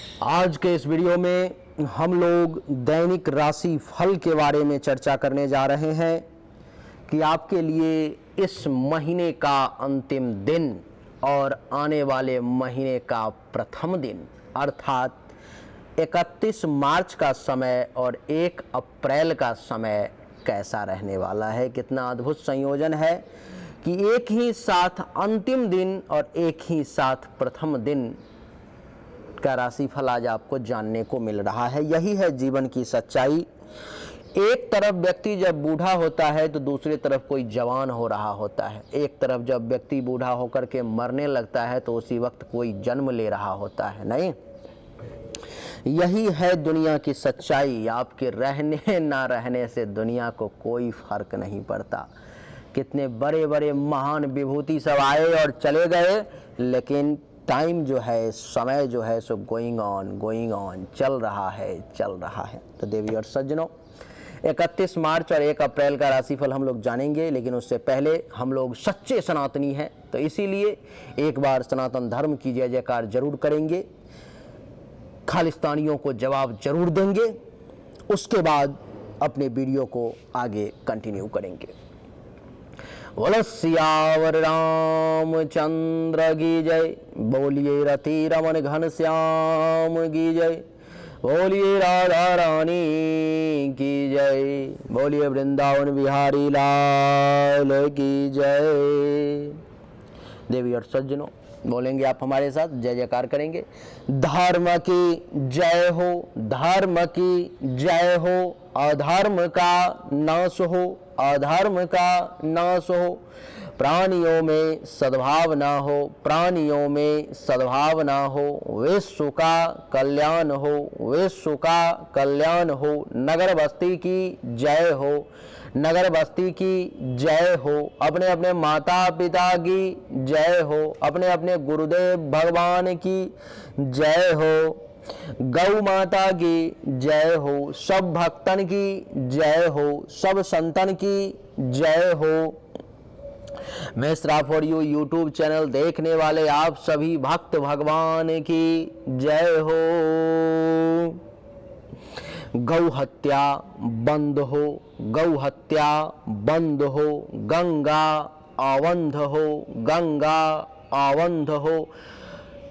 आज के इस वीडियो में हम लोग दैनिक राशि फल के बारे में चर्चा करने जा रहे हैं कि आपके लिए इस महीने का अंतिम दिन और आने वाले महीने का प्रथम दिन अर्थात 31 मार्च का समय और 1 अप्रैल का समय कैसा रहने वाला है। कितना अद्भुत संयोजन है कि एक ही साथ अंतिम दिन और एक ही साथ प्रथम दिन का राशिफल आज आपको जानने को मिल रहा है। यही है जीवन की सच्चाई। एक तरफ व्यक्ति जब बूढ़ा होता है तो दूसरी तरफ कोई जवान हो रहा होता है। एक तरफ जब व्यक्ति बूढ़ा होकर के मरने लगता है तो उसी वक्त कोई जन्म ले रहा होता है। नहीं, यही है दुनिया की सच्चाई। आपके रहने ना रहने से दुनिया को कोई फर्क नहीं पड़ता। कितने बड़े बड़े महान विभूति सब आए और चले गए, लेकिन टाइम जो है, समय जो है सो गोइंग ऑन चल रहा है। तो देवी और सज्जनों, 31 मार्च और 1 अप्रैल का राशिफल हम लोग जानेंगे, लेकिन उससे पहले हम लोग सच्चे सनातनी हैं तो इसीलिए एक बार सनातन धर्म की जय जयकार जरूर करेंगे, खालिस्तानियों को जवाब जरूर देंगे, उसके बाद अपने वीडियो को आगे कंटिन्यू करेंगे। बोलो सियावर रामचंद्र की जय, बोलिए रति रमन घन श्याम की जय, बोलिए राधा रानी की जय, बोलिए वृंदावन बिहारी लाल की जय। देवी और सज्जनों, बोलेंगे आप हमारे साथ, जय जयकार करेंगे। धर्म की जय हो, धर्म की जय हो, अधर्म का नाश हो, अधर्म का नाश हो, प्राणियों में सद्भावना हो, प्राणियों में सद्भावना हो, विश्व का कल्याण हो, विश्व का कल्याण हो, नगर बस्ती की जय हो, नगर बस्ती की जय हो, अपने अपने माता पिता की जय हो, अपने अपने गुरुदेव भगवान की जय हो, गौ माता की जय हो, सब भक्तन की जय हो, सब संतन की जय हो। Mishra for you YouTube channel देखने वाले आप सभी भक्त भगवान की जय हो। गौ हत्या बंद हो, गौ हत्या बंद हो, गंगा आवंध हो, गंगा आवंध हो।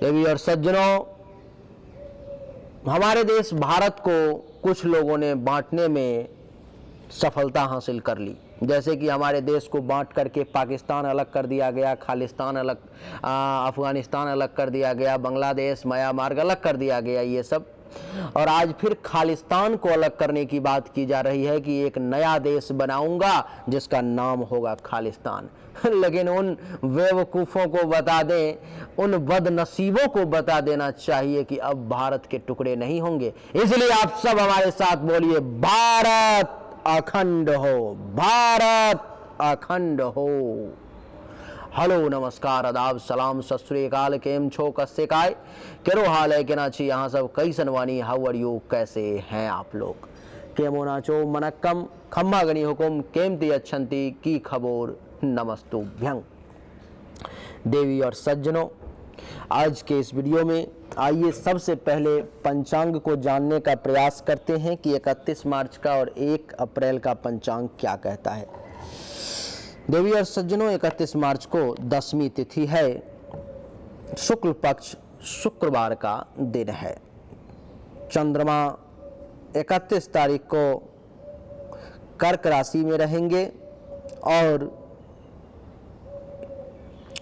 देवी और सज्जनों, हमारे देश भारत को कुछ लोगों ने बांटने में सफलता हासिल कर ली। जैसे कि हमारे देश को बांट करके पाकिस्तान अलग कर दिया गया, खालिस्तान अलग, अफगानिस्तान अलग कर दिया गया, बांग्लादेश म्यांमार अलग कर दिया गया, ये सब। और आज फिर खालिस्तान को अलग करने की बात की जा रही है कि एक नया देश बनाऊंगा जिसका नाम होगा खालिस्तान। लेकिन उन बेवकूफ़ों को बता दें, उन बदनसीबों को बता देना चाहिए कि अब भारत के टुकड़े नहीं होंगे। इसलिए आप सब हमारे साथ बोलिए, भारत अखंड हो, भारत अखंड हो। हेलो, नमस्कार, आदाब, सलाम, सत श्री अकाल, केम छो, कस्से काय, केरो हाल है, के ना छी यहाँ सब, कई सनवानी, हाउ आर यू, कैसे हैं आप लोग, केमो नाचो मनक्कम, खम्मा गणी हुकुम, केमती अच्छंती की खबोर, नमस्तुभ्यं। देवी और सज्जनों, आज के इस वीडियो में आइए सबसे पहले पंचांग को जानने का प्रयास करते हैं कि 31 मार्च का और 1 अप्रैल का पंचांग क्या कहता है। देवी और सज्जनों, 31 मार्च को 10वीं तिथि है, शुक्ल पक्ष शुक्रवार का दिन है। चंद्रमा 31 तारीख को कर्क राशि में रहेंगे और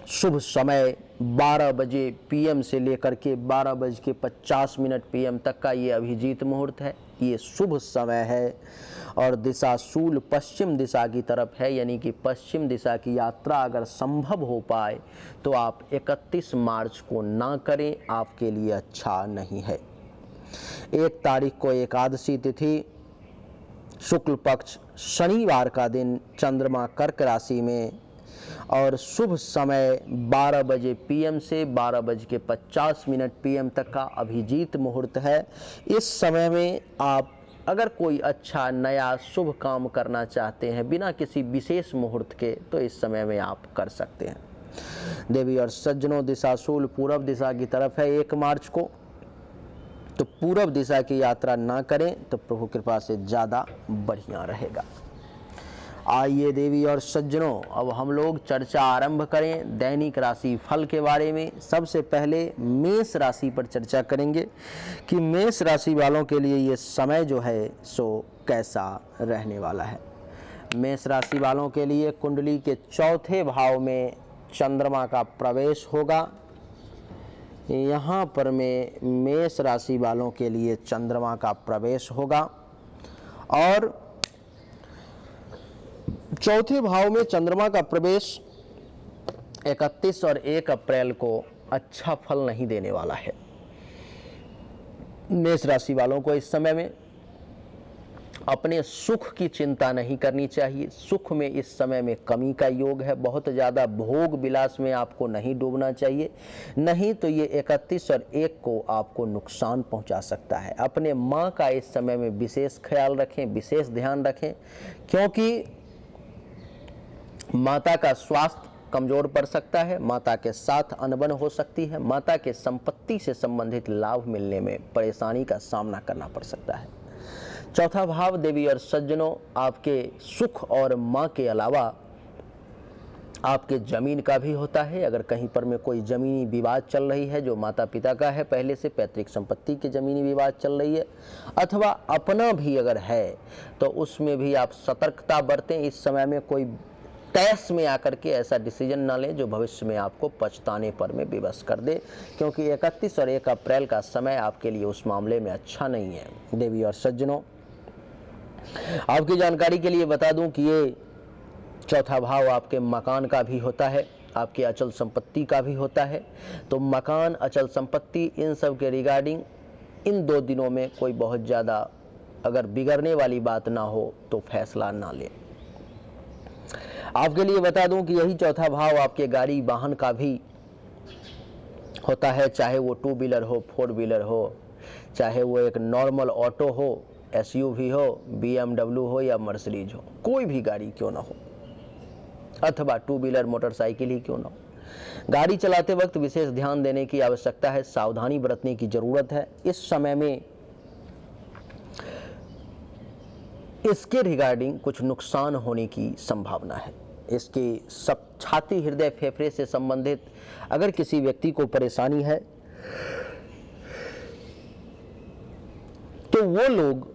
शुभ समय 12 बजे पीएम से लेकर के 12:50 पीएम तक का ये अभिजीत मुहूर्त है। ये शुभ समय है और दिशा शूल पश्चिम दिशा की तरफ है, यानी कि पश्चिम दिशा की यात्रा अगर संभव हो पाए तो आप 31 मार्च को ना करें, आपके लिए अच्छा नहीं है। 1 तारीख को एकादशी तिथि, शुक्ल पक्ष शनिवार का दिन, चंद्रमा कर्क राशि में और शुभ समय 12 बजे पीएम से 12:50 पीएम तक का अभिजीत मुहूर्त है। इस समय में आप अगर कोई अच्छा नया शुभ काम करना चाहते हैं बिना किसी विशेष मुहूर्त के, तो इस समय में आप कर सकते हैं। देवी और सज्जनों, दिशाशूल पूर्व दिशा की तरफ है 1 मार्च को तो पूर्व दिशा की यात्रा ना करें तो प्रभु कृपा से ज़्यादा बढ़िया रहेगा। आइए देवी और सज्जनों, अब हम लोग चर्चा आरंभ करें दैनिक राशि फल के बारे में। सबसे पहले मेष राशि पर चर्चा करेंगे कि मेष राशि वालों के लिए ये समय जो है सो कैसा रहने वाला है। मेष राशि वालों के लिए कुंडली के चौथे भाव में चंद्रमा का प्रवेश होगा। यहाँ पर में मेष राशि वालों के लिए चंद्रमा का प्रवेश होगा और चौथे भाव में चंद्रमा का प्रवेश 31 और 1 अप्रैल को अच्छा फल नहीं देने वाला है। मेष राशि वालों को इस समय में अपने सुख की चिंता नहीं करनी चाहिए। सुख में इस समय में कमी का योग है। बहुत ज़्यादा भोग विलास में आपको नहीं डूबना चाहिए, नहीं तो ये 31 और 1 को आपको नुकसान पहुंचा सकता है। अपने माँ का इस समय में विशेष ख्याल रखें, विशेष ध्यान रखें, क्योंकि माता का स्वास्थ्य कमजोर पड़ सकता है, माता के साथ अनबन हो सकती है, माता के संपत्ति से संबंधित लाभ मिलने में परेशानी का सामना करना पड़ सकता है। चौथा भाव देवी और सज्जनों आपके सुख और माँ के अलावा आपके जमीन का भी होता है। अगर कहीं पर में कोई जमीनी विवाद चल रही है जो माता पिता का है, पहले से पैतृक संपत्ति की जमीनी विवाद चल रही है, अथवा अपना भी अगर है तो उसमें भी आप सतर्कता बरतें। इस समय में कोई तैस में आकर के ऐसा डिसीजन ना लें जो भविष्य में आपको पछताने पर में विवश कर दे, क्योंकि 31 और 1 अप्रैल का समय आपके लिए उस मामले में अच्छा नहीं है। देवी और सज्जनों, आपकी जानकारी के लिए बता दूं कि ये चौथा भाव आपके मकान का भी होता है, आपके अचल संपत्ति का भी होता है। तो मकान, अचल संपत्ति, इन सब के रिगार्डिंग इन 2 दिनों में कोई बहुत ज़्यादा अगर बिगड़ने वाली बात ना हो तो फैसला ना लें। आपके लिए बता दूं कि यही चौथा भाव आपके गाड़ी वाहन का भी होता है, चाहे वो 2 व्हीलर हो, 4 व्हीलर हो, चाहे वो एक नॉर्मल ऑटो हो, SUV हो, BMW हो या मर्सिडीज हो, कोई भी गाड़ी क्यों ना हो, अथवा 2 व्हीलर मोटरसाइकिल ही क्यों ना हो। गाड़ी चलाते वक्त विशेष ध्यान देने की आवश्यकता है, सावधानी बरतने की जरूरत है। इस समय में इसके रिगार्डिंग कुछ नुकसान होने की संभावना है। इसके सब छाती, हृदय, फेफड़े से संबंधित अगर किसी व्यक्ति को परेशानी है तो वो लोग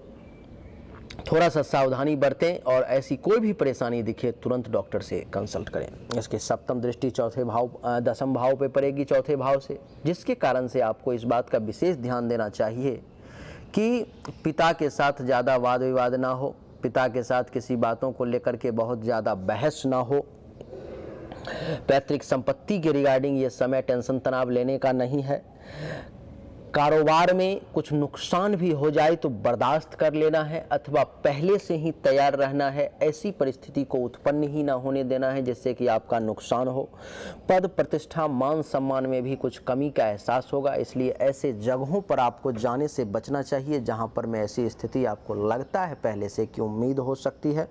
थोड़ा सा सावधानी बरतें और ऐसी कोई भी परेशानी दिखे तुरंत डॉक्टर से कंसल्ट करें। इसके सप्तम दृष्टि चौथे भाव, 10वें भाव पे पड़ेगी चौथे भाव से, जिसके कारण से आपको इस बात का विशेष ध्यान देना चाहिए कि पिता के साथ ज़्यादा वाद विवाद ना हो, पिता के साथ किसी बातों को लेकर के बहुत ज़्यादा बहस ना हो। पैतृक संपत्ति के रिगार्डिंग ये समय टेंशन तनाव लेने का नहीं है। कारोबार में कुछ नुकसान भी हो जाए तो बर्दाश्त कर लेना है, अथवा पहले से ही तैयार रहना है। ऐसी परिस्थिति को उत्पन्न ही ना होने देना है जिससे कि आपका नुकसान हो। पद प्रतिष्ठा, मान सम्मान में भी कुछ कमी का एहसास होगा, इसलिए ऐसे जगहों पर आपको जाने से बचना चाहिए जहां पर में ऐसी स्थिति आपको लगता है पहले से कि उम्मीद हो सकती है।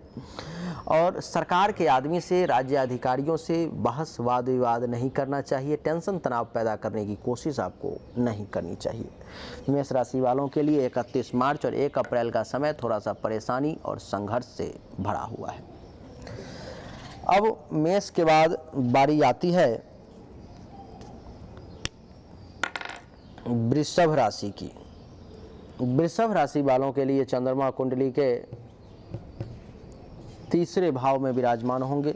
और सरकार के आदमी से, राज्य अधिकारियों से बहस वाद विवाद नहीं करना चाहिए। टेंशन तनाव पैदा करने की कोशिश आपको नहीं करनी चाहिए। मेष राशि वालों के लिए 31 मार्च और 1 अप्रैल का समय थोड़ा सा परेशानी और संघर्ष से भरा हुआ है। अब मेष के बाद बारी आती है वृषभ राशि की। वृषभ राशि वालों के लिए चंद्रमा कुंडली के 3रे भाव में विराजमान होंगे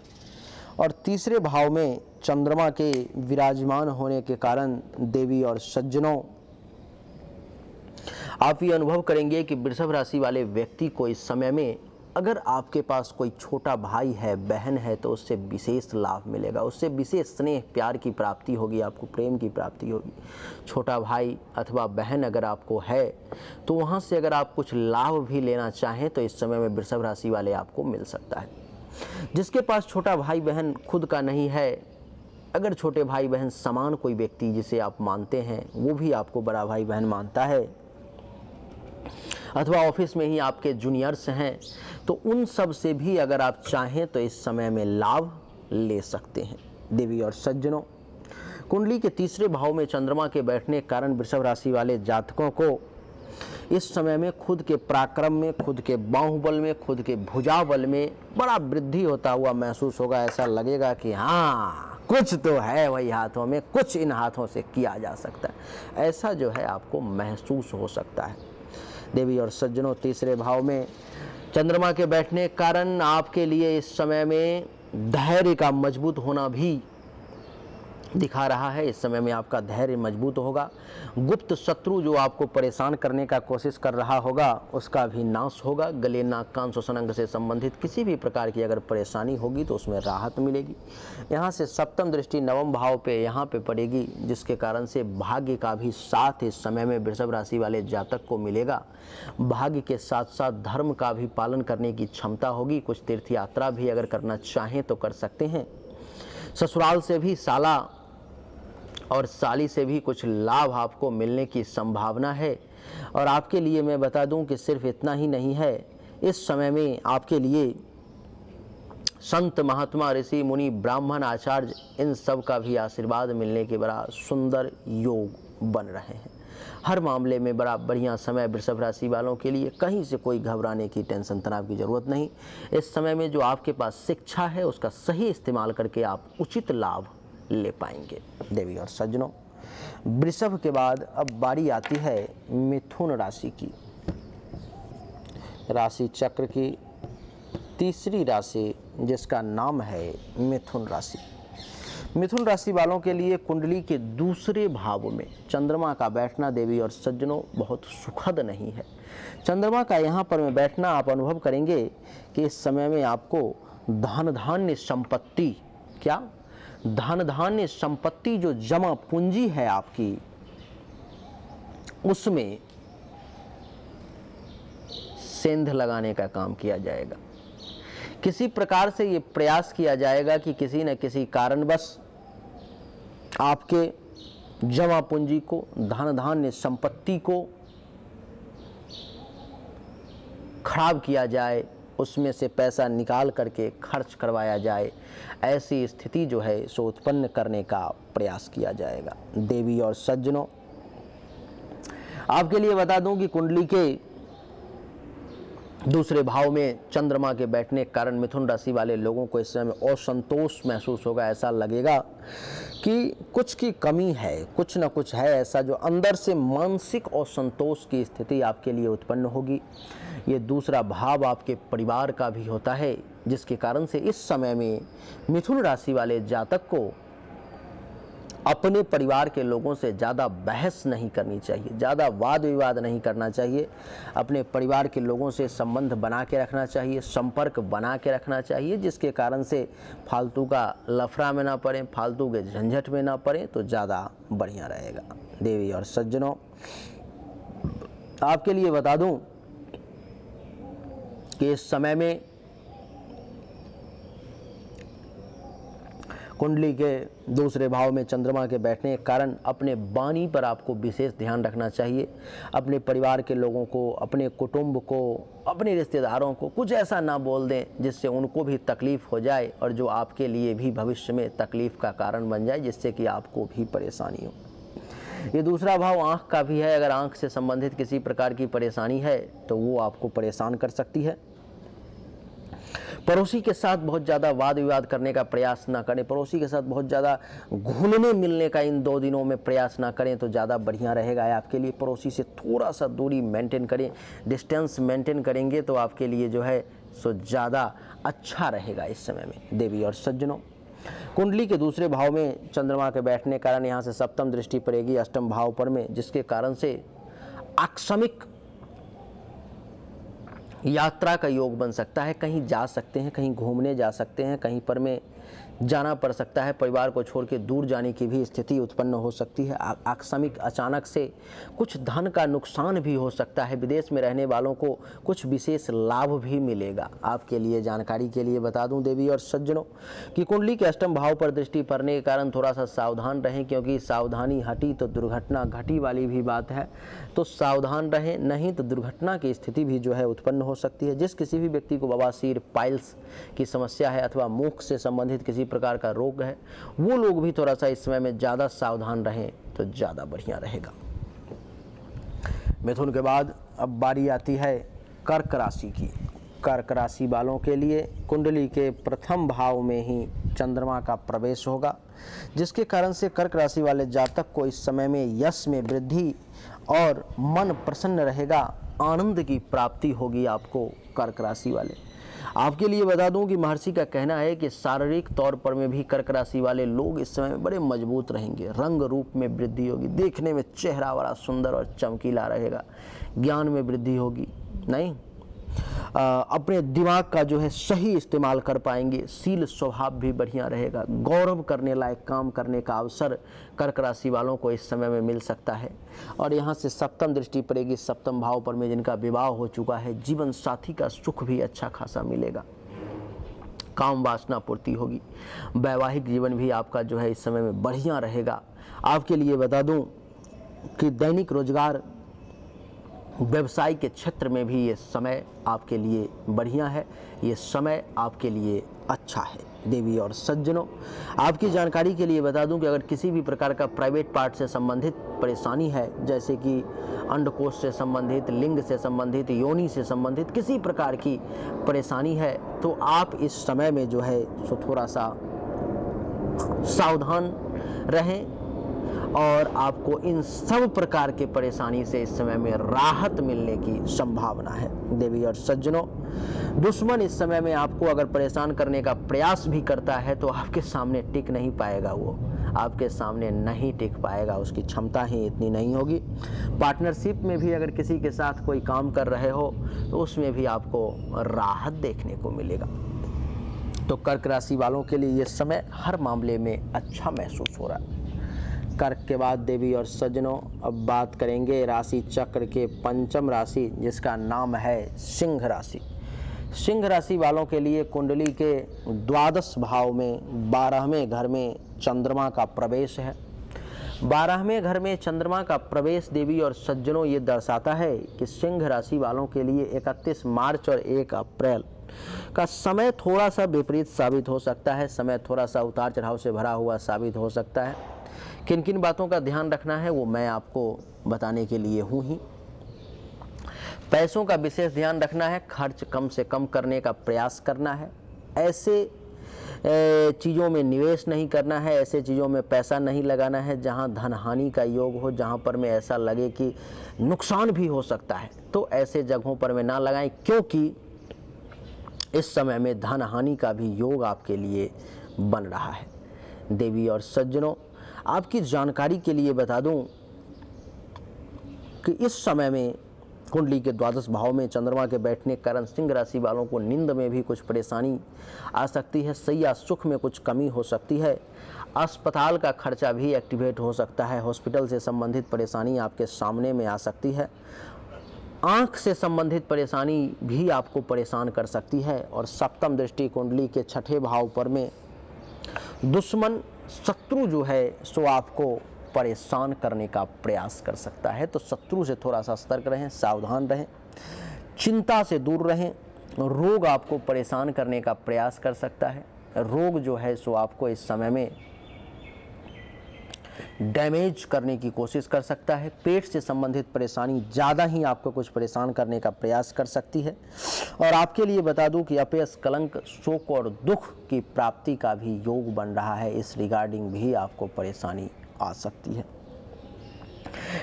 और 3रे भाव में चंद्रमा के विराजमान होने के कारण देवी और सज्जनों, आप ये अनुभव करेंगे कि वृषभ राशि वाले व्यक्ति को इस समय में अगर आपके पास कोई छोटा भाई है, बहन है, तो उससे विशेष लाभ मिलेगा, उससे विशेष स्नेह प्यार की प्राप्ति होगी, आपको प्रेम की प्राप्ति होगी। छोटा भाई अथवा बहन अगर आपको है तो वहाँ से अगर आप कुछ लाभ भी लेना चाहें तो इस समय में वृषभ राशि वाले आपको मिल सकता है। जिसके पास छोटा भाई बहन खुद का नहीं है, अगर छोटे भाई बहन समान कोई व्यक्ति जिसे आप मानते हैं वो भी आपको बड़ा भाई बहन मानता है, अथवा ऑफिस में ही आपके जूनियर्स हैं, तो उन सब से भी अगर आप चाहें तो इस समय में लाभ ले सकते हैं। देवी और सज्जनों, कुंडली के 3रे भाव में चंद्रमा के बैठने के कारण वृषभ राशि वाले जातकों को इस समय में खुद के पराक्रम में, खुद के बाहुबल में, खुद के भुजाबल में बड़ा वृद्धि होता हुआ महसूस होगा। ऐसा लगेगा कि हाँ, कुछ तो है वही हाथों में, कुछ इन हाथों से किया जा सकता है, ऐसा जो है आपको महसूस हो सकता है। देवी और सज्जनों, तीसरे भाव में चंद्रमा के बैठने के कारण आपके लिए इस समय में धैर्य का मजबूत होना भी दिखा रहा है। इस समय में आपका धैर्य मजबूत होगा। गुप्त शत्रु जो आपको परेशान करने का कोशिश कर रहा होगा, उसका भी नाश होगा। गले, नाक, कान, श्वसन अंग से संबंधित किसी भी प्रकार की अगर परेशानी होगी तो उसमें राहत मिलेगी। यहाँ से सप्तम दृष्टि नवम भाव पे यहाँ पे पड़ेगी, जिसके कारण से भाग्य का भी साथ इस समय में वृषभ राशि वाले जातक को मिलेगा। भाग्य के साथ साथ धर्म का भी पालन करने की क्षमता होगी। कुछ तीर्थ यात्रा भी अगर करना चाहें तो कर सकते हैं। ससुराल से भी साला और साली से भी कुछ लाभ आपको मिलने की संभावना है। और आपके लिए मैं बता दूं कि सिर्फ इतना ही नहीं है, इस समय में आपके लिए संत, महात्मा, ऋषि, मुनि, ब्राह्मण, आचार्य, इन सब का भी आशीर्वाद मिलने के बड़ा सुंदर योग बन रहे हैं। हर मामले में बड़ा बढ़िया समय वृषभ राशि वालों के लिए। कहीं से कोई घबराने की, टेंशन, तनाव की जरूरत नहीं। इस समय में जो आपके पास शिक्षा है उसका सही इस्तेमाल करके आप उचित लाभ ले पाएंगे। देवी और सज्जनों, वृषभ के बाद अब बारी आती है मिथुन राशि की। राशि चक्र की तीसरी राशि जिसका नाम है मिथुन राशि। मिथुन राशि वालों के लिए कुंडली के दूसरे भाव में चंद्रमा का बैठना देवी और सज्जनों बहुत सुखद नहीं है। चंद्रमा का यहाँ पर में बैठना आप अनुभव करेंगे कि इस समय में आपको धन धान्य संपत्ति, क्या धन धान्य संपत्ति जो जमा पूंजी है आपकी, उसमें सेंध लगाने का काम किया जाएगा। किसी प्रकार से ये प्रयास किया जाएगा कि किसी न किसी कारणवश आपके जमा पूंजी को, धन धान्य संपत्ति को खराब किया जाए, उसमें से पैसा निकाल करके खर्च करवाया जाए। ऐसी स्थिति जो है सो उत्पन्न करने का प्रयास किया जाएगा। देवी और सज्जनों, आपके लिए बता दूं कि कुंडली के दूसरे भाव में चंद्रमा के बैठने के कारण मिथुन राशि वाले लोगों को इस समय असंतोष महसूस होगा। ऐसा लगेगा कि कुछ की कमी है, कुछ ना कुछ है ऐसा जो अंदर से मानसिक असंतोष की स्थिति आपके लिए उत्पन्न होगी। ये दूसरा भाव आपके परिवार का भी होता है, जिसके कारण से इस समय में मिथुन राशि वाले जातक को अपने परिवार के लोगों से ज़्यादा बहस नहीं करनी चाहिए, ज़्यादा वाद विवाद नहीं करना चाहिए। अपने परिवार के लोगों से संबंध बना के रखना चाहिए, संपर्क बना के रखना चाहिए, जिसके कारण से फालतू का लफड़ा में ना पड़े, फालतू के झंझट में ना पड़े तो ज़्यादा बढ़िया रहेगा। देवी और सज्जनों, आपके लिए बता दूं कि इस समय में कुंडली के दूसरे भाव में चंद्रमा के बैठने के कारण अपने वाणी पर आपको विशेष ध्यान रखना चाहिए। अपने परिवार के लोगों को, अपने कुटुंब को, अपने रिश्तेदारों को कुछ ऐसा ना बोल दें जिससे उनको भी तकलीफ हो जाए और जो आपके लिए भी भविष्य में तकलीफ का कारण बन जाए, जिससे कि आपको भी परेशानी हो। ये दूसरा भाव आँख का भी है। अगर आँख से संबंधित किसी प्रकार की परेशानी है तो वो आपको परेशान कर सकती है। पड़ोसी के साथ बहुत ज़्यादा वाद विवाद करने का प्रयास ना करें। पड़ोसी के साथ बहुत ज़्यादा घुलने मिलने का इन 2 दिनों में प्रयास ना करें तो ज़्यादा बढ़िया रहेगा आपके लिए। पड़ोसी से थोड़ा सा दूरी मेंटेन करें, डिस्टेंस मेंटेन करेंगे तो आपके लिए जो है सो ज़्यादा अच्छा रहेगा इस समय में। देवी और सज्जनों, कुंडली के दूसरे भाव में चंद्रमा के बैठने के कारण यहाँ से सप्तम दृष्टि पड़ेगी अष्टम भाव पर में, जिसके कारण से आकस्मिक यात्रा का योग बन सकता है। कहीं जा सकते हैं, कहीं घूमने जा सकते हैं, कहीं पर में जाना पड़ सकता है। परिवार को छोड़ के दूर जाने की भी स्थिति उत्पन्न हो सकती है। आकस्मिक अचानक से कुछ धन का नुकसान भी हो सकता है। विदेश में रहने वालों को कुछ विशेष लाभ भी मिलेगा। आपके लिए जानकारी के लिए बता दूं देवी और सज्जनों कि कुंडली के अष्टम भाव पर दृष्टि पड़ने के कारण थोड़ा सा सावधान रहें, क्योंकि सावधानी हटी तो दुर्घटना घटी वाली भी बात है। तो सावधान रहें, नहीं तो दुर्घटना की स्थिति भी जो है उत्पन्न हो सकती है। जिस किसी भी व्यक्ति को बवासीर, पाइल्स की समस्या है अथवा मुख से संबंधित किसी प्रकार का रोग है, वो लोग भी थोड़ा सा इस समय में ज़्यादा सावधान रहें तो ज़्यादा बढ़िया रहेगा। मिथुन के बाद अब बारी आती है कर्क राशि की। कर्क राशि वालों के लिए कुंडली के प्रथम भाव में ही चंद्रमा का प्रवेश होगा, जिसके कारण से कर्क राशि वाले जातक को इस समय में यश में वृद्धि और मन प्रसन्न रहेगा, आनंद की प्राप्ति होगी आपको कर्क राशि वाले। आपके लिए बता दूं कि महर्षि का कहना है कि शारीरिक तौर पर में भी कर्क राशि वाले लोग इस समय में बड़े मजबूत रहेंगे, रंग रूप में वृद्धि होगी, देखने में चेहरा बड़ा सुंदर और चमकीला रहेगा, ज्ञान में वृद्धि होगी, नहीं अपने दिमाग का जो है सही इस्तेमाल कर पाएंगे, शील स्वभाव भी बढ़िया रहेगा, गौरव करने लायक काम करने का अवसर कर्क राशि वालों को इस समय में मिल सकता है। और यहाँ से सप्तम दृष्टि पड़ेगी, सप्तम भाव पर में जिनका विवाह हो चुका है, जीवन साथी का सुख भी अच्छा खासा मिलेगा, काम वासना पूर्ति होगी, वैवाहिक जीवन भी आपका जो है इस समय में बढ़िया रहेगा। आपके लिए बता दूं कि दैनिक रोजगार व्यवसाय के क्षेत्र में भी ये समय आपके लिए बढ़िया है, ये समय आपके लिए अच्छा है। देवी और सज्जनों, आपकी जानकारी के लिए बता दूं कि अगर किसी भी प्रकार का प्राइवेट पार्ट से संबंधित परेशानी है, जैसे कि अंडकोश से संबंधित, लिंग से संबंधित, योनि से संबंधित किसी प्रकार की परेशानी है, तो आप इस समय में जो है सो थोड़ा सा सावधान रहें और आपको इन सब प्रकार के परेशानी से इस समय में राहत मिलने की संभावना है। देवी और सज्जनों, दुश्मन इस समय में आपको अगर परेशान करने का प्रयास भी करता है तो आपके सामने टिक नहीं पाएगा, वो आपके सामने नहीं टिक पाएगा, उसकी क्षमता ही इतनी नहीं होगी। पार्टनरशिप में भी अगर किसी के साथ कोई काम कर रहे हो तो उसमें भी आपको राहत देखने को मिलेगा। तो कर्क राशि वालों के लिए ये समय हर मामले में अच्छा महसूस हो रहा है। कर्क के बाद देवी और सज्जनों, अब बात करेंगे राशि चक्र के पंचम राशि, जिसका नाम है सिंह राशि। सिंह राशि वालों के लिए कुंडली के द्वादश भाव में 12वें घर में चंद्रमा का प्रवेश है। 12वें घर में चंद्रमा का प्रवेश देवी और सज्जनों ये दर्शाता है कि सिंह राशि वालों के लिए 31 मार्च और 1 अप्रैल का समय थोड़ा सा विपरीत साबित हो सकता है, समय थोड़ा सा उतार चढ़ाव से भरा हुआ साबित हो सकता है। किन किन बातों का ध्यान रखना है वो मैं आपको बताने के लिए हूँ ही। पैसों का विशेष ध्यान रखना है, खर्च कम से कम करने का प्रयास करना है, ऐसे चीज़ों में निवेश नहीं करना है, ऐसे चीज़ों में पैसा नहीं लगाना है जहां धन हानि का योग हो, जहां पर में ऐसा लगे कि नुकसान भी हो सकता है, तो ऐसे जगहों पर में ना लगाएं, क्योंकि इस समय में धन हानि का भी योग आपके लिए बन रहा है। देवी और सज्जनों, आपकी जानकारी के लिए बता दूं कि इस समय में कुंडली के द्वादश भाव में चंद्रमा के बैठने के कारण सिंह राशि वालों को नींद में भी कुछ परेशानी आ सकती है, सैया सुख में कुछ कमी हो सकती है, अस्पताल का खर्चा भी एक्टिवेट हो सकता है, हॉस्पिटल से संबंधित परेशानी आपके सामने में आ सकती है, आँख से संबंधित परेशानी भी आपको परेशान कर सकती है। और सप्तम दृष्टि कुंडली के छठे भाव पर में दुश्मन शत्रु जो है सो आपको परेशान करने का प्रयास कर सकता है, तो शत्रु से थोड़ा सा सतर्क रहें, सावधान रहें, चिंता से दूर रहें। रोग आपको परेशान करने का प्रयास कर सकता है, रोग जो है सो आपको इस समय में डैमेज करने की कोशिश कर सकता है, पेट से संबंधित परेशानी ज़्यादा ही आपको कुछ परेशान करने का प्रयास कर सकती है। और आपके लिए बता दूं कि अपयश, कलंक, शोक और दुख की प्राप्ति का भी योग बन रहा है, इस रिगार्डिंग भी आपको परेशानी आ सकती है,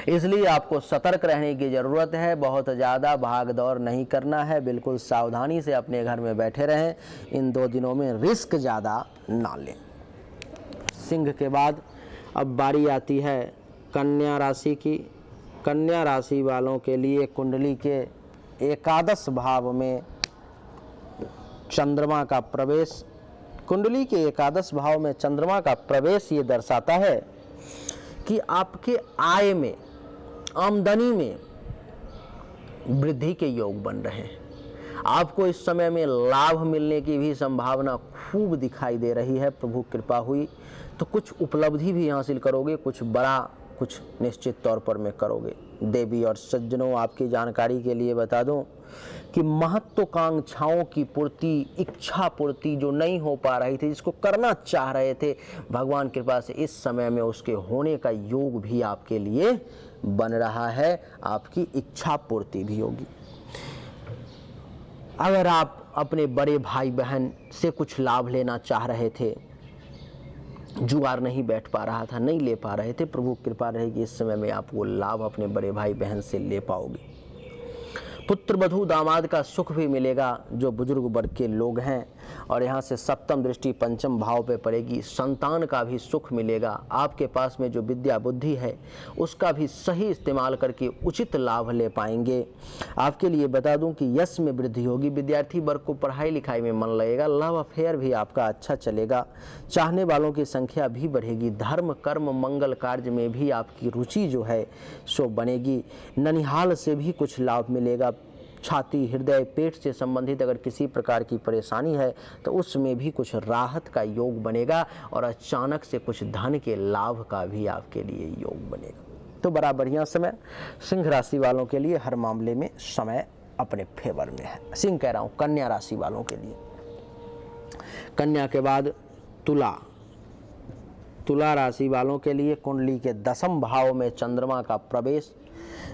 इसलिए आपको सतर्क रहने की ज़रूरत है। बहुत ज़्यादा भाग दौड़ नहीं करना है, बिल्कुल सावधानी से अपने घर में बैठे रहें, इन 2 दिनों में रिस्क ज़्यादा ना लें। सिंह के बाद अब बारी आती है कन्या राशि की। कन्या राशि वालों के लिए कुंडली के एकादश भाव में चंद्रमा का प्रवेश, कुंडली के एकादश भाव में चंद्रमा का प्रवेश ये दर्शाता है कि आपके आय में, आमदनी में वृद्धि के योग बन रहे हैं। आपको इस समय में लाभ मिलने की भी संभावना खूब दिखाई दे रही है, प्रभु कृपा हुई तो कुछ उपलब्धि भी हासिल करोगे, कुछ बड़ा, कुछ निश्चित तौर पर में करोगे। देवी और सज्जनों, आपकी जानकारी के लिए बता दूं कि महत्वाकांक्षाओं की पूर्ति, इच्छा पूर्ति जो नहीं हो पा रही थी, जिसको करना चाह रहे थे, भगवान कृपा से इस समय में उसके होने का योग भी आपके लिए बन रहा है। आपकी इच्छा पूर्ति भी होगी। अगर आप अपने बड़े भाई बहन से कुछ लाभ लेना चाह रहे थे, जुगाड़ नहीं बैठ पा रहा था, नहीं ले पा रहे थे, प्रभु कृपा रहेगी इस समय में आप वो लाभ अपने बड़े भाई बहन से ले पाओगे। पुत्र वधू दामाद का सुख भी मिलेगा जो बुजुर्ग वर्ग के लोग हैं। और यहाँ से सप्तम दृष्टि पंचम भाव पे पड़ेगी, संतान का भी सुख मिलेगा। आपके पास में जो विद्या बुद्धि है उसका भी सही इस्तेमाल करके उचित लाभ ले पाएंगे। आपके लिए बता दूं कि यश में वृद्धि होगी। विद्यार्थी वर्ग को पढ़ाई लिखाई में मन लगेगा। लव अफेयर भी आपका अच्छा चलेगा। चाहने वालों की संख्या भी बढ़ेगी। धर्म कर्म मंगल कार्य में भी आपकी रुचि जो है सो बनेगी। ननिहाल से भी कुछ लाभ मिलेगा। छाती हृदय पेट से संबंधित अगर किसी प्रकार की परेशानी है तो उसमें भी कुछ राहत का योग बनेगा और अचानक से कुछ धन के लाभ का भी आपके लिए योग बनेगा। तो बड़ा बढ़िया समय सिंह राशि वालों के लिए हर मामले में समय अपने फेवर में है। सिंह कह रहा हूँ, कन्या राशि वालों के लिए। कन्या के बाद तुला। तुला राशि वालों के लिए कुंडली के 10वें भाव में चंद्रमा का प्रवेश।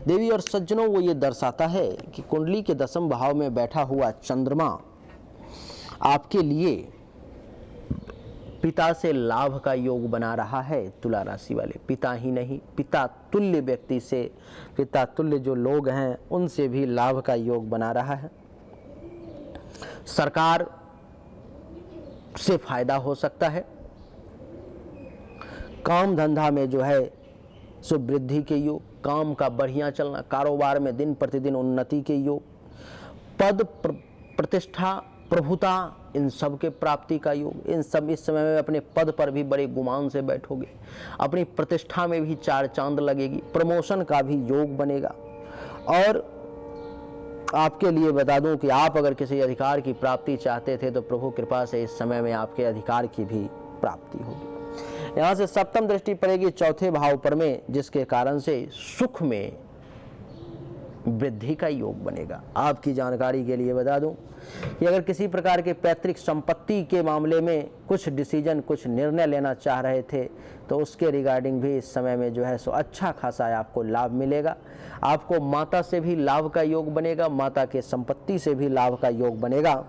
देवी और सज्जनों, वो ये दर्शाता है कि कुंडली के 10वें भाव में बैठा हुआ चंद्रमा आपके लिए पिता से लाभ का योग बना रहा है। तुला राशि वाले पिता ही नहीं, पिता तुल्य व्यक्ति से, पिता तुल्य जो लोग हैं उनसे भी लाभ का योग बना रहा है। सरकार से फायदा हो सकता है। काम धंधा में जो है सो वृद्धि के योग, काम का बढ़िया चलना, कारोबार में दिन प्रतिदिन उन्नति के योग, पद प्रतिष्ठा प्रभुता इन सब के प्राप्ति का योग। इन सब इस समय में अपने पद पर भी बड़े गुमान से बैठोगे। अपनी प्रतिष्ठा में भी चार चांद लगेगी। प्रमोशन का भी योग बनेगा। और आपके लिए बता दूं कि आप अगर किसी अधिकार की प्राप्ति चाहते थे तो प्रभु कृपा से इस समय में आपके अधिकार की भी प्राप्ति होगी। यहाँ से सप्तम दृष्टि पड़ेगी 4थे भाव पर में, जिसके कारण से सुख में वृद्धि का योग बनेगा। आपकी जानकारी के लिए बता दूं कि अगर किसी प्रकार के पैतृक संपत्ति के मामले में कुछ डिसीजन, कुछ निर्णय लेना चाह रहे थे तो उसके रिगार्डिंग भी इस समय में जो है सो अच्छा खासा आपको लाभ मिलेगा। आपको माता से भी लाभ का योग बनेगा, माता के संपत्ति से भी लाभ का योग बनेगा।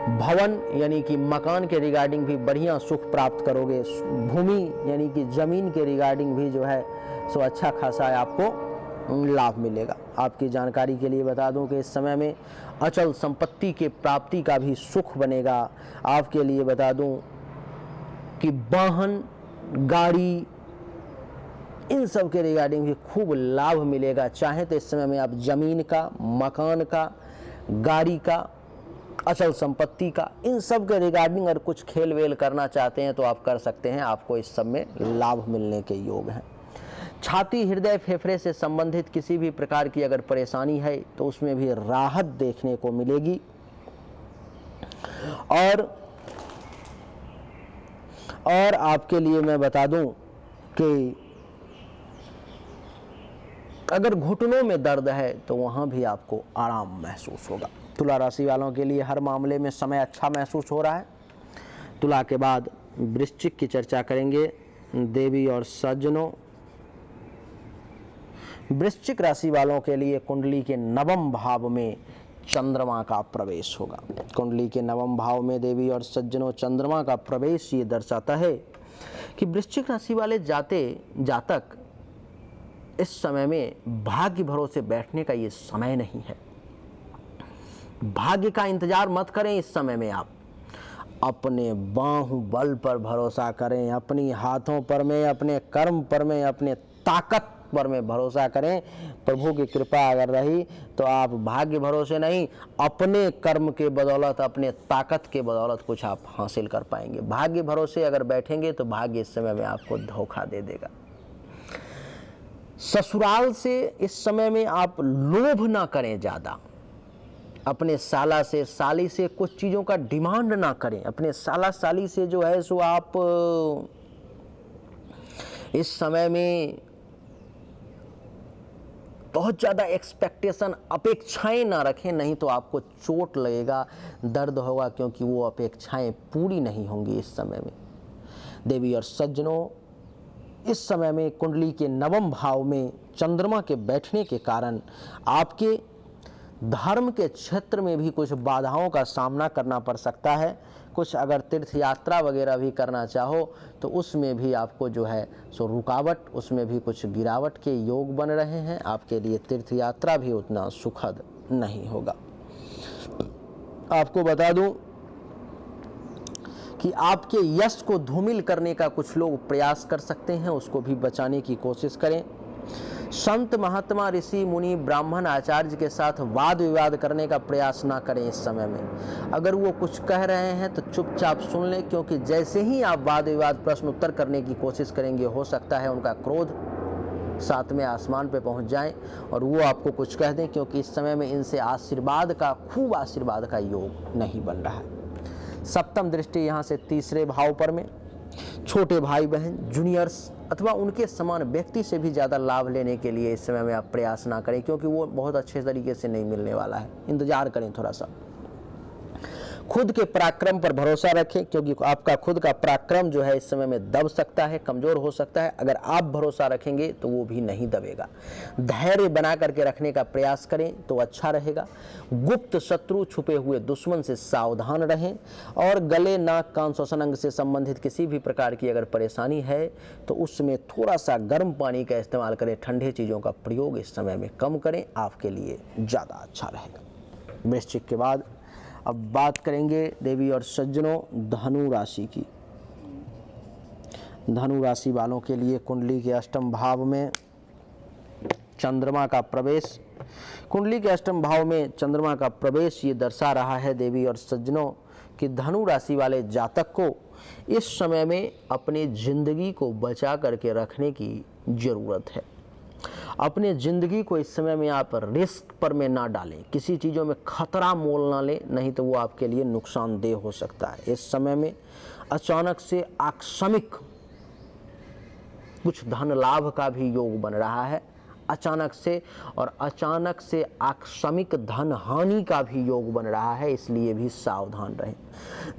भवन यानी कि मकान के रिगार्डिंग भी बढ़िया सुख प्राप्त करोगे। भूमि यानी कि जमीन के रिगार्डिंग भी जो है सो अच्छा खासा आपको लाभ मिलेगा। आपकी जानकारी के लिए बता दूं कि इस समय में अचल संपत्ति के प्राप्ति का भी सुख बनेगा। आपके लिए बता दूं कि वाहन गाड़ी इन सब के रिगार्डिंग भी खूब लाभ मिलेगा। चाहे तो इस समय में आप जमीन का, मकान का, गाड़ी का, अचल संपत्ति का, इन सब के रिगार्डिंग अगर कुछ खेल वेल करना चाहते हैं तो आप कर सकते हैं। आपको इस सब में लाभ मिलने के योग हैं। छाती हृदय फेफड़े से संबंधित किसी भी प्रकार की अगर परेशानी है तो उसमें भी राहत देखने को मिलेगी। और आपके लिए मैं बता दूं कि अगर घुटनों में दर्द है तो वहां भी आपको आराम महसूस होगा। तुला राशि वालों के लिए हर मामले में समय अच्छा महसूस हो रहा है। तुला के बाद वृश्चिक की चर्चा करेंगे। देवी और सज्जनों, वृश्चिक राशि वालों के लिए कुंडली के 9वें भाव में चंद्रमा का प्रवेश होगा। कुंडली के 9वें भाव में देवी और सज्जनों चंद्रमा का प्रवेश ये दर्शाता है कि वृश्चिक राशि वाले जातक इस समय में भाग्य भरोसे बैठने का ये समय नहीं है। भाग्य का इंतजार मत करें। इस समय में आप अपने बाहुबल पर भरोसा करें, अपनी हाथों पर में, अपने कर्म पर में, अपने ताकत पर में भरोसा करें। प्रभु की कृपा अगर रही तो आप भाग्य भरोसे नहीं, अपने कर्म के बदौलत, अपने ताकत के बदौलत कुछ आप हासिल कर पाएंगे। भाग्य भरोसे अगर बैठेंगे तो भाग्य इस समय में आपको धोखा दे देगा। ससुराल से इस समय में आप लोभ ना करें ज़्यादा। अपने साला से, साली से कुछ चीज़ों का डिमांड ना करें। अपने साला साली से जो है सो आप इस समय में बहुत ज़्यादा एक्सपेक्टेशन, अपेक्षाएं ना रखें, नहीं तो आपको चोट लगेगा, दर्द होगा, क्योंकि वो अपेक्षाएं पूरी नहीं होंगी इस समय में। देवी और सज्जनों, इस समय में कुंडली के नवम भाव में चंद्रमा के बैठने के कारण आपके धर्म के क्षेत्र में भी कुछ बाधाओं का सामना करना पड़ सकता है। कुछ अगर तीर्थ यात्रा वगैरह भी करना चाहो तो उसमें भी आपको जो है सो रुकावट, उसमें भी कुछ गिरावट के योग बन रहे हैं। आपके लिए तीर्थ यात्रा भी उतना सुखद नहीं होगा। आपको बता दूं कि आपके यश को धूमिल करने का कुछ लोग प्रयास कर सकते हैं, उसको भी बचाने की कोशिश करें। संत महात्मा ऋषि मुनि ब्राह्मण आचार्य के साथ वाद विवाद करने का प्रयास ना करें इस समय में। अगर वो कुछ कह रहे हैं तो चुपचाप सुन लें, क्योंकि जैसे ही आप वाद विवाद प्रश्न उत्तर करने की कोशिश करेंगे, हो सकता है उनका क्रोध सातवें आसमान पे पहुंच जाए और वो आपको कुछ कह दें, क्योंकि इस समय में इनसे आशीर्वाद का, खूब आशीर्वाद का योग नहीं बन रहा है। सप्तम दृष्टि यहाँ से तीसरे भाव पर में छोटे भाई बहन, जूनियर्स अथवा उनके समान व्यक्ति से भी ज़्यादा लाभ लेने के लिए इस समय में आप प्रयास ना करें, क्योंकि वो बहुत अच्छे तरीके से नहीं मिलने वाला है। इंतजार करें थोड़ा सा। खुद के पराक्रम पर भरोसा रखें, क्योंकि आपका खुद का पराक्रम जो है इस समय में दब सकता है, कमज़ोर हो सकता है। अगर आप भरोसा रखेंगे तो वो भी नहीं दबेगा। धैर्य बना करके रखने का प्रयास करें तो अच्छा रहेगा। गुप्त शत्रु, छुपे हुए दुश्मन से सावधान रहें। और गले, नाक, कान, श्वसन अंग से संबंधित किसी भी प्रकार की अगर परेशानी है तो उसमें थोड़ा सा गर्म पानी का इस्तेमाल करें। ठंडे चीज़ों का प्रयोग इस समय में कम करें, आपके लिए ज़्यादा अच्छा रहेगा। वृश्चिक के बाद अब बात करेंगे देवी और सज्जनों धनु राशि की। धनु राशि वालों के लिए कुंडली के अष्टम भाव में चंद्रमा का प्रवेश, कुंडली के अष्टम भाव में चंद्रमा का प्रवेश ये दर्शा रहा है देवी और सज्जनों कि धनु राशि वाले जातक को इस समय में अपनी जिंदगी को बचा करके रखने की जरूरत है। अपने ज़िंदगी को इस समय में आप रिस्क पर में ना डालें, किसी चीज़ों में खतरा मोल ना लें, नहीं तो वो आपके लिए नुकसानदेह हो सकता है। इस समय में अचानक से आकस्मिक कुछ धन लाभ का भी योग बन रहा है, अचानक से आकस्मिक धन हानि का भी योग बन रहा है, इसलिए भी सावधान रहें।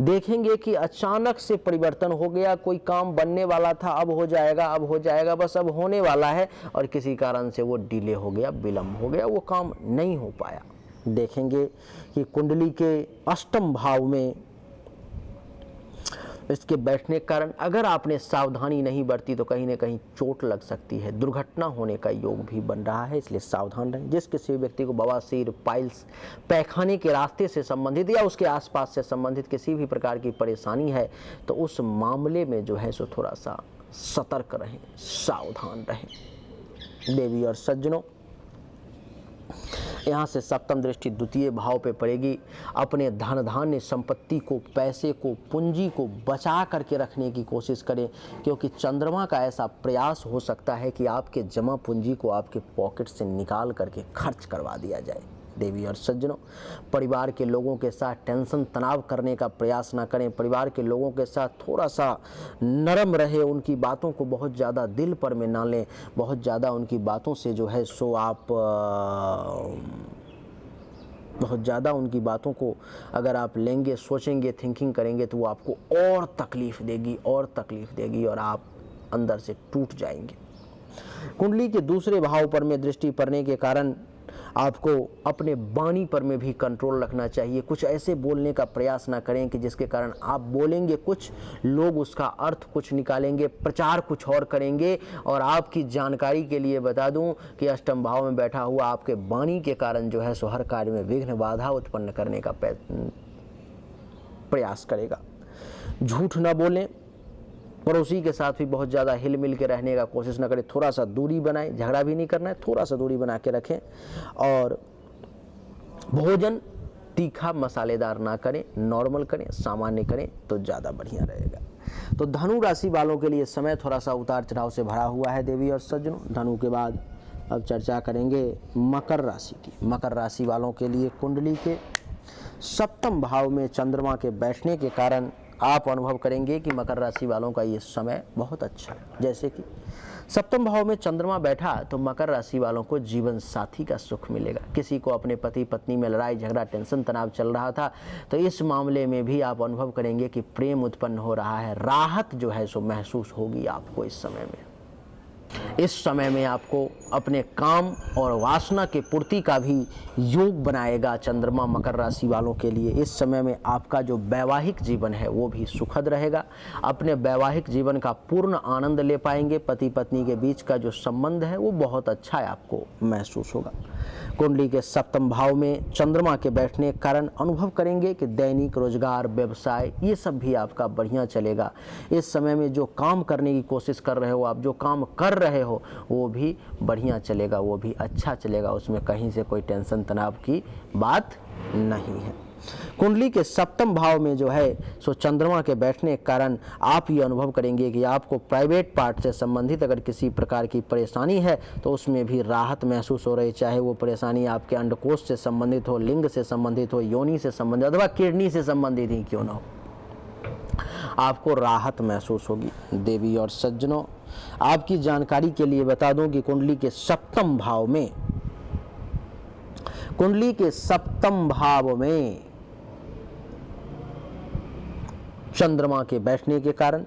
देखेंगे कि अचानक से परिवर्तन हो गया, कोई काम बनने वाला था अब हो जाएगा, बस अब होने वाला है, और किसी कारण से वो डिले हो गया, विलंब हो गया, वो काम नहीं हो पाया। देखेंगे कि कुंडली के अष्टम भाव में इसके बैठने के कारण अगर आपने सावधानी नहीं बरती तो कहीं न कहीं चोट लग सकती है, दुर्घटना होने का योग भी बन रहा है, इसलिए सावधान रहें। जिस किसी व्यक्ति को बवासीर, पाइल्स, पैखाने के रास्ते से संबंधित या उसके आसपास से संबंधित किसी भी प्रकार की परेशानी है तो उस मामले में जो है सो थोड़ा सा सतर्क रहें, सावधान रहें। देवी और सज्जनों, यहाँ से सप्तम दृष्टि द्वितीय भाव पे पड़ेगी। अपने धन धान्य संपत्ति को, पैसे को, पूंजी को बचा करके रखने की कोशिश करें, क्योंकि चंद्रमा का ऐसा प्रयास हो सकता है कि आपके जमा पूंजी को आपके पॉकेट से निकाल करके खर्च करवा दिया जाए। देवी और सज्जनों, परिवार के लोगों के साथ टेंशन तनाव करने का प्रयास ना करें। परिवार के लोगों के साथ थोड़ा सा नरम रहे, उनकी बातों को बहुत ज़्यादा दिल पर में ना लें। बहुत ज़्यादा उनकी बातों से जो है सो आप बहुत ज़्यादा उनकी बातों को अगर आप लेंगे, सोचेंगे, थिंकिंग करेंगे तो वो आपको और तकलीफ़ देगी और आप अंदर से टूट जाएंगे। कुंडली के दूसरे भाव पर में दृष्टि पड़ने के कारण आपको अपने वाणी पर में भी कंट्रोल रखना चाहिए। कुछ ऐसे बोलने का प्रयास ना करें कि जिसके कारण आप बोलेंगे कुछ, लोग उसका अर्थ कुछ निकालेंगे, प्रचार कुछ और करेंगे। और आपकी जानकारी के लिए बता दूं कि अष्टम भाव में बैठा हुआ आपके वाणी के कारण जो है सो हर कार्य में विघ्न, बाधा उत्पन्न करने का प्रयास करेगा। झूठ ना बोलें, पड़ोसी के साथ भी बहुत ज़्यादा हिल मिल के रहने का कोशिश ना करें। थोड़ा सा दूरी बनाएं, झगड़ा भी नहीं करना है, थोड़ा सा दूरी बना के रखें। और भोजन तीखा मसालेदार ना करें, नॉर्मल करें, सामान्य करें तो ज़्यादा बढ़िया रहेगा। तो धनु राशि वालों के लिए समय थोड़ा सा उतार चढ़ाव से भरा हुआ है देवी और सज्जनों। धनु के बाद अब चर्चा करेंगे मकर राशि की। मकर राशि वालों के लिए कुंडली के सप्तम भाव में चंद्रमा के बैठने के कारण आप अनुभव करेंगे कि मकर राशि वालों का ये समय बहुत अच्छा है। जैसे कि सप्तम भाव में चंद्रमा बैठा तो मकर राशि वालों को जीवन साथी का सुख मिलेगा। किसी को अपने पति पत्नी में लड़ाई झगड़ा टेंशन तनाव चल रहा था तो इस मामले में भी आप अनुभव करेंगे कि प्रेम उत्पन्न हो रहा है। राहत जो है सो महसूस होगी आपको इस समय में। इस समय में आपको अपने काम और वासना के पूर्ति का भी योग बनाएगा चंद्रमा मकर राशि वालों के लिए। इस समय में आपका जो वैवाहिक जीवन है वो भी सुखद रहेगा। अपने वैवाहिक जीवन का पूर्ण आनंद ले पाएंगे। पति पत्नी के बीच का जो संबंध है वो बहुत अच्छा है, आपको महसूस होगा। कुंडली के सप्तम भाव में चंद्रमा के बैठने के कारण अनुभव करेंगे कि दैनिक रोजगार व्यवसाय ये सब भी आपका बढ़िया चलेगा। इस समय में जो काम करने की कोशिश कर रहे हो, आप जो काम कर रहे हो वो भी बढ़िया चलेगा, वो भी अच्छा चलेगा। उसमें कहीं से कोई टेंशन तनाव की बात नहीं है। कुंडली के सप्तम भाव में जो है सो चंद्रमा के बैठने के कारण आप ये अनुभव करेंगे कि आपको प्राइवेट पार्ट से संबंधित अगर किसी प्रकार की परेशानी है तो उसमें भी राहत महसूस हो रही। चाहे वो परेशानी आपके अंडकोश से संबंधित हो, लिंग से संबंधित हो, योनि से संबंधित अथवा किडनी से संबंधित ही क्यों ना हो, आपको राहत महसूस होगी। देवी और सज्जनों, आपकी जानकारी के लिए बता दूं कि कुंडली के सप्तम भाव में चंद्रमा के बैठने के कारण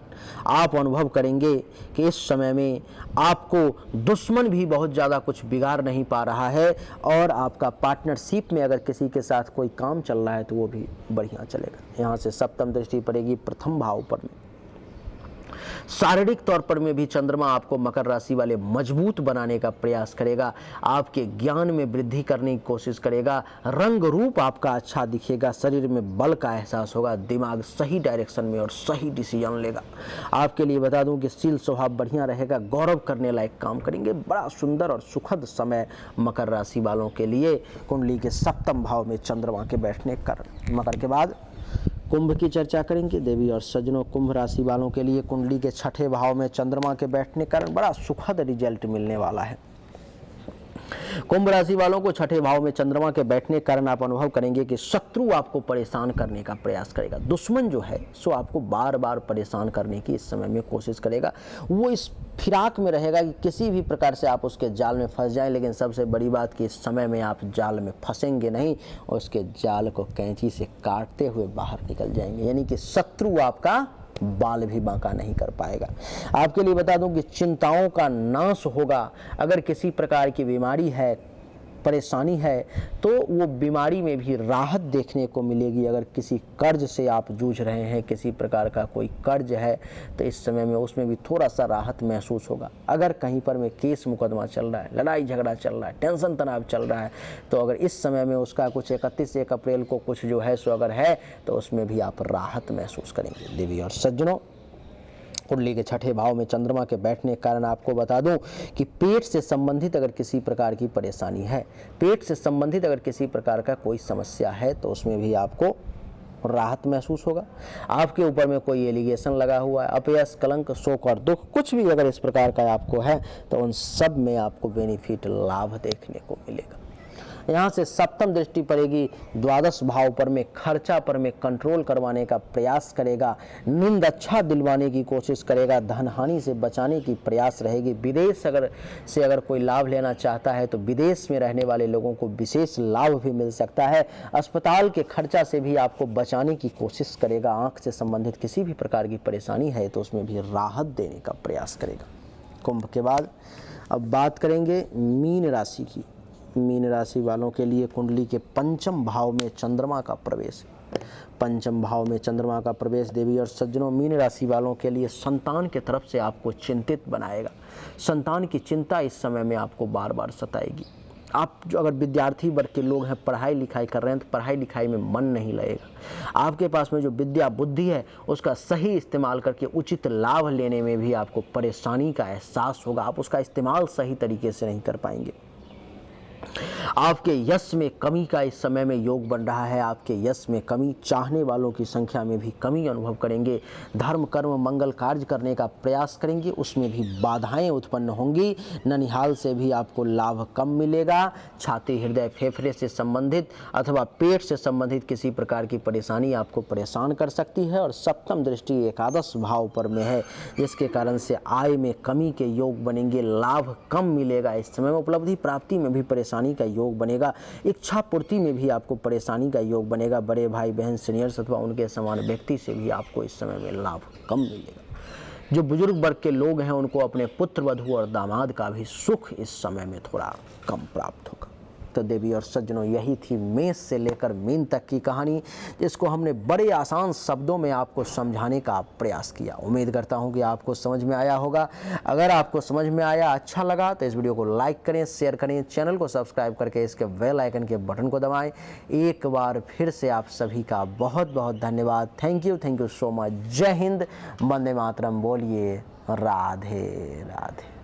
आप अनुभव करेंगे कि इस समय में आपको दुश्मन भी बहुत ज़्यादा कुछ बिगाड़ नहीं पा रहा है और आपका पार्टनरशिप में अगर किसी के साथ कोई काम चल रहा है तो वो भी बढ़िया चलेगा। यहाँ से सप्तम दृष्टि पड़ेगी प्रथम भाव पर में। शारीरिक तौर पर में भी चंद्रमा आपको मकर राशि वाले मजबूत बनाने का प्रयास करेगा। आपके ज्ञान में वृद्धि करने की कोशिश करेगा। रंग रूप आपका अच्छा दिखेगा। शरीर में बल का एहसास होगा। दिमाग सही डायरेक्शन में और सही डिसीजन लेगा। आपके लिए बता दूं कि शील स्वभाव बढ़िया रहेगा। गौरव करने लायक काम करेंगे। बड़ा सुंदर और सुखद समय मकर राशि वालों के लिए कुंडली के सप्तम भाव में चंद्रमा के बैठने के कारण। मकर के बाद कुंभ की चर्चा करेंगे। देवी और सज्जनों, कुंभ राशि वालों के लिए कुंडली के छठे भाव में चंद्रमा के बैठने के कारण बड़ा सुखद रिजल्ट मिलने वाला है। कुंभ राशि वालों को छठे भाव में चंद्रमा के बैठने के कारण आप अनुभव करेंगे कि शत्रु आपको परेशान करने का प्रयास करेगा। दुश्मन जो है सो आपको बार बार परेशान करने की इस समय में कोशिश करेगा। वो इस फिराक में रहेगा कि किसी भी प्रकार से आप उसके जाल में फंस जाएं, लेकिन सबसे बड़ी बात कि इस समय में आप जाल में फंसेंगे नहीं और उसके जाल को कैंची से काटते हुए बाहर निकल जाएंगे। यानी कि शत्रु आपका बाल भी बांका नहीं कर पाएगा। आपके लिए बता दूं कि चिंताओं का नाश होगा। अगर किसी प्रकार की बीमारी है, परेशानी है तो वो बीमारी में भी राहत देखने को मिलेगी। अगर किसी कर्ज से आप जूझ रहे हैं, किसी प्रकार का कोई कर्ज है तो इस समय में उसमें भी थोड़ा सा राहत महसूस होगा। अगर कहीं पर में केस मुकदमा चल रहा है, लड़ाई झगड़ा चल रहा है, टेंशन तनाव चल रहा है तो अगर इस समय में उसका कुछ 31 अप्रैल को कुछ जो है सो अगर है तो उसमें भी आप राहत महसूस करेंगे। देवी और सज्जनों, कुंडली के छठे भाव में चंद्रमा के बैठने के कारण आपको बता दूं कि पेट से संबंधित अगर किसी प्रकार की परेशानी है, पेट से संबंधित अगर किसी प्रकार का कोई समस्या है तो उसमें भी आपको राहत महसूस होगा। आपके ऊपर में कोई एलिगेशन लगा हुआ है, अपयश, कलंक, शोक और दुख कुछ भी अगर इस प्रकार का आपको है तो उन सब में आपको बेनिफिट लाभ देखने को मिलेगा। यहाँ से सप्तम दृष्टि पड़ेगी द्वादश भाव पर में। खर्चा पर में कंट्रोल करवाने का प्रयास करेगा। नींद अच्छा दिलवाने की कोशिश करेगा। धन हानि से बचाने की प्रयास रहेगी। विदेश अगर कोई लाभ लेना चाहता है तो विदेश में रहने वाले लोगों को विशेष लाभ भी मिल सकता है। अस्पताल के खर्चा से भी आपको बचाने की कोशिश करेगा। आँख से संबंधित किसी भी प्रकार की परेशानी है तो उसमें भी राहत देने का प्रयास करेगा। कुंभ के बाद अब बात करेंगे मीन राशि की। मीन राशि वालों के लिए कुंडली के पंचम भाव में चंद्रमा का प्रवेश। पंचम भाव में चंद्रमा का प्रवेश देवी और सज्जनों, मीन राशि वालों के लिए संतान के तरफ से आपको चिंतित बनाएगा। संतान की चिंता इस समय में आपको बार बार सताएगी। आप जो अगर विद्यार्थी वर्ग के लोग हैं, पढ़ाई लिखाई कर रहे हैं तो पढ़ाई लिखाई में मन नहीं लगेगा। आपके पास में जो विद्या बुद्धि है उसका सही इस्तेमाल करके उचित लाभ लेने में भी आपको परेशानी का एहसास होगा। आप उसका इस्तेमाल सही तरीके से नहीं कर पाएंगे। आपके यश में कमी का इस समय में योग बन रहा है। आपके यश में कमी, चाहने वालों की संख्या में भी कमी अनुभव करेंगे। धर्म कर्म मंगल कार्य करने का प्रयास करेंगे, उसमें भी बाधाएं उत्पन्न होंगी। ननिहाल से भी आपको लाभ कम मिलेगा। छाती हृदय फेफड़े से संबंधित अथवा पेट से संबंधित किसी प्रकार की परेशानी आपको परेशान कर सकती है। और सप्तम दृष्टि एकादश भाव पर में है, जिसके कारण से आय में कमी के योग बनेंगे। लाभ कम मिलेगा इस समय में। उपलब्धि प्राप्ति में भी परेशानी का योग बनेगा। इच्छा पूर्ति में भी आपको परेशानी का योग बनेगा। बड़े भाई बहन सीनियर्स अथवा उनके समान व्यक्ति से भी आपको इस समय में लाभ कम मिलेगा। जो बुजुर्ग वर्ग के लोग हैं उनको अपने पुत्र वधू और दामाद का भी सुख इस समय में थोड़ा कम प्राप्त होगा। तो देवी और सज्जनों, यही थी मेष से लेकर मीन तक की कहानी, जिसको हमने बड़े आसान शब्दों में आपको समझाने का प्रयास किया। उम्मीद करता हूं कि आपको समझ में आया होगा। अगर आपको समझ में आया, अच्छा लगा, तो इस वीडियो को लाइक करें, शेयर करें, चैनल को सब्सक्राइब करके इसके बेल आइकन के बटन को दबाएं। एक बार फिर से आप सभी का बहुत बहुत धन्यवाद। Thank you so much. जय हिंद, वंदे मातरम। बोलिए राधे राधे।